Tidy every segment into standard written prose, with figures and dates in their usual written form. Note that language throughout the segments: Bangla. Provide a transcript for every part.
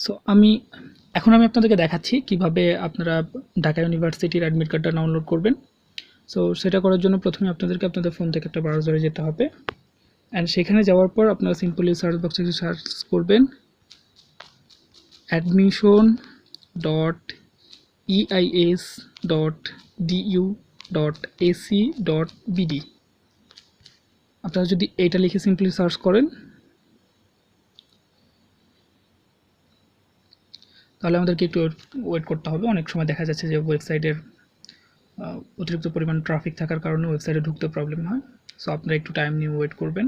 সো এখন আমি আপনাদেরকে দেখাচ্ছি কিভাবে আপনারা ঢাকা ইউনিভার্সিটির অ্যাডমিট কার্ডটা ডাউনলোড করবেন। সো সেটা করার জন্য প্রথমে আপনাদেরকে আপনাদের ফোন থেকে একটা ব্রাউজারে যেতে হবে, অ্যান্ড সেখানে যাওয়ার পর আপনারা সিম্পলি সার্চ বক্সে সার্চ করবেন admission.eis.du.ac.bd। আপনারা যদি এইটা লিখে সিম্পলি সার্চ করেন তাহলে আমাদেরকে একটু ওয়েট করতে হবে। অনেক সময় দেখা যাচ্ছে যে ওয়েবসাইটের অতিরিক্ত পরিমাণ ট্রাফিক থাকার কারণে ওয়েবসাইটে ঢুকতে প্রবলেম হয়। সো আপনারা একটু টাইম নিয়ে ওয়েট করবেন।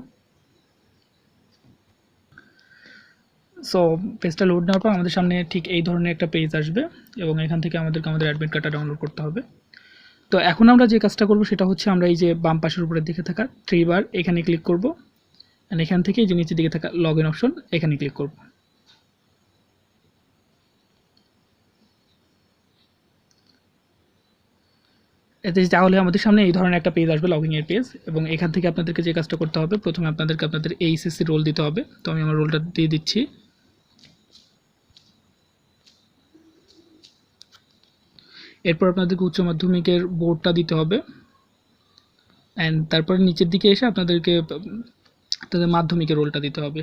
সো পেজটা লোড নেওয়ার পর আমাদের সামনে ঠিক এই ধরনের একটা পেজ আসবে এবং এখান থেকে আমাদেরকে আমাদের অ্যাডমিট কার্ডটা ডাউনলোড করতে হবে। তো এখন আমরা যে কাজটা করব সেটা হচ্ছে আমরা এই যে বাম পাশের উপরের দিকে থাকা 3 বার এখানে ক্লিক করব, অ্যান্ড এখান থেকে এই যে নিচের দিকে থাকা লগ ইন অপশন এখানে ক্লিক করব। এতে তাহলে আমাদের সামনে এই ধরনের একটা পেজ আসবে, লগইন এর পেজ, এবং এখান থেকে আপনাদেরকে যে কাজটা করতে হবে প্রথমে আপনাদেরকে আপনাদের এইচএসসি রোল দিতে হবে। তো আমি আমার রোলটা দিয়ে দিচ্ছি। এরপর আপনাদেরকে উচ্চ মাধ্যমিকের বোর্ডটা দিতে হবে, অ্যান্ড তারপরে নিচের দিকে এসে আপনাদেরকে আপনাদের মাধ্যমিকের রোলটা দিতে হবে।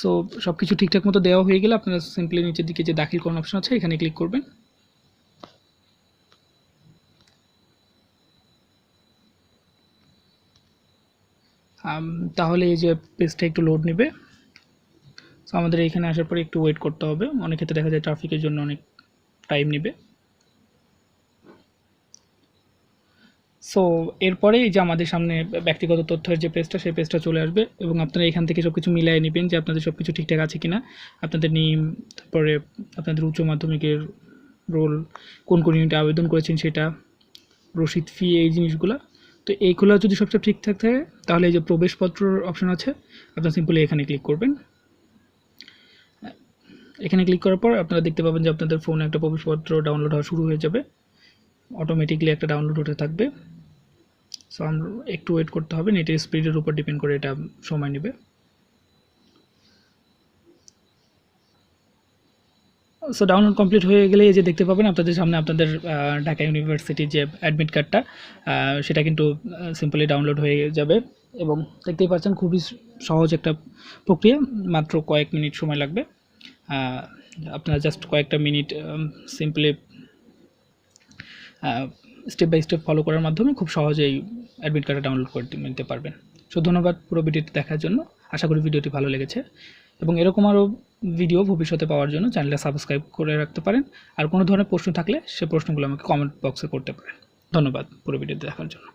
সো সব কিছু ঠিকঠাক মতো দেওয়া হয়ে গেলে আপনারা সিম্পলি নিচের দিকে যে দাখিল করুন অপশন আছে এখানে ক্লিক করবেন। তাহলে এই যে পেজটা একটু লোড নেবে। সো আমাদের এখানে আসার পরে একটু ওয়েট করতে হবে, অনেক ক্ষেত্রে দেখা যায় ট্রাফিকের জন্য অনেক টাইম নেবে। সো এরপরে এই যে আমাদের সামনে ব্যক্তিগত তথ্যের যে পেজটা সেই পেজটা চলে আসবে এবং আপনারা এখান থেকে সব কিছু মিলিয়ে নেবেন যে আপনাদের সব কিছু ঠিকঠাক আছে কিনা, আপনাদের নেম, তারপরে আপনাদের উচ্চ মাধ্যমিকের রোল, কোন কোন ইউনিটে আবেদন করেছেন সেটা, রসিদ, ফি, এই জিনিসগুলো। তো এইগুলো যদি সবটা ঠিকঠাক থাকে তাহলে এই যে প্রবেশপত্রর অপশন আছে আপনারা সিম্পলি এখানে ক্লিক করবেন। এখানে ক্লিক করার পর আপনারা দেখতে পাবেন যে আপনাদের ফোনে একটা প্রবেশপত্র ডাউনলোড হওয়া শুরু হয়ে যাবে, অটোমেটিকলি একটা ডাউনলোড হতে থাকবে। সো আমরা একটু ওয়েট করতে হবে, নেটের স্পিডের উপর ডিপেন্ড করে এটা সময় নেবে। সো ডাউনলোড কমপ্লিট হয়ে গেলে এই যে দেখতে পাবেন আপনাদের সামনে আপনাদের ঢাকা ইউনিভার্সিটির যে অ্যাডমিট কার্ডটা সেটা কিন্তু সিম্পলি ডাউনলোড হয়ে যাবে এবং দেখতেই পাচ্ছেন খুবই সহজ একটা প্রক্রিয়া, মাত্র কয়েক মিনিট সময় লাগবে। আপনারা জাস্ট কয়েকটা minute simply step by step follow করার মাধ্যমে খুব সহজেই অ্যাডমিট কার্ডটা ডাউনলোড করে নিতে পারবেন। সো ধন্যবাদ পুরো ভিডিওটি দেখার জন্য। আশা করি ভিডিওটি ভালো লেগেছে এবং এরকম আরও ভিডিও ভবিষ্যতে পাওয়ার জন্য চ্যানেলটা সাবস্ক্রাইব করে রাখতে পারেন। আর কোনো ধরনের প্রশ্ন থাকলে সে প্রশ্নগুলো আমাকে কমেন্ট বক্সে করতে পারেন। ধন্যবাদ পুরো ভিডিওটি দেখার জন্য।